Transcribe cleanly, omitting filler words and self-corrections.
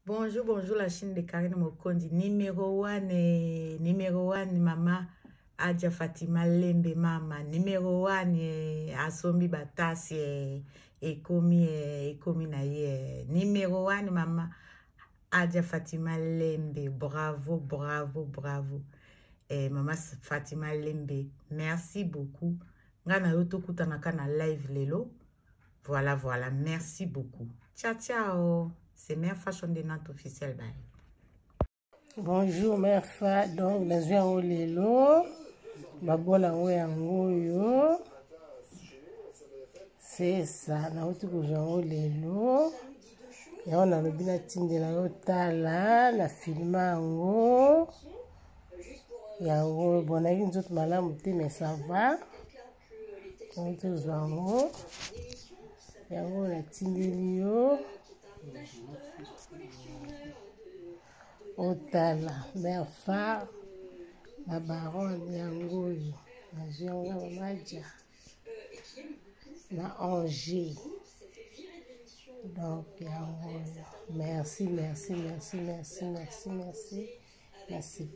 Bonjour, bonjour la chaîne de Karine Mokondi. Numéro 1, Mama Adja Fatima Lembe Mama. Numéro 1, Asombi Batasi Ekomi na ye. Numéro 1, Mama Adja Fatima Lembe. Bravo, bravo, bravo. Mama Fatima Lembe, merci beaucoup. Ngana yoto kutanaka na live lelo. Voilà, voilà, merci beaucoup. Ciao, ciao. C'est Mère Fashion de Nantes officielle. Bye. Bonjour, Mère Fa. Donc, nous avons lelo. Babola yo. C'est ça. Nous avons lelo. Et on a le bien tindi la yotala, la filma ango. Yango, bon, avec une autre malade, mais ça va. On te zango. Yango, la tindi yo. Otala, Mère Fa, la baronne yango, la Géonga Mamadja, la Angers. Donc, yango, merci, merci, merci, merci, merci, merci, merci.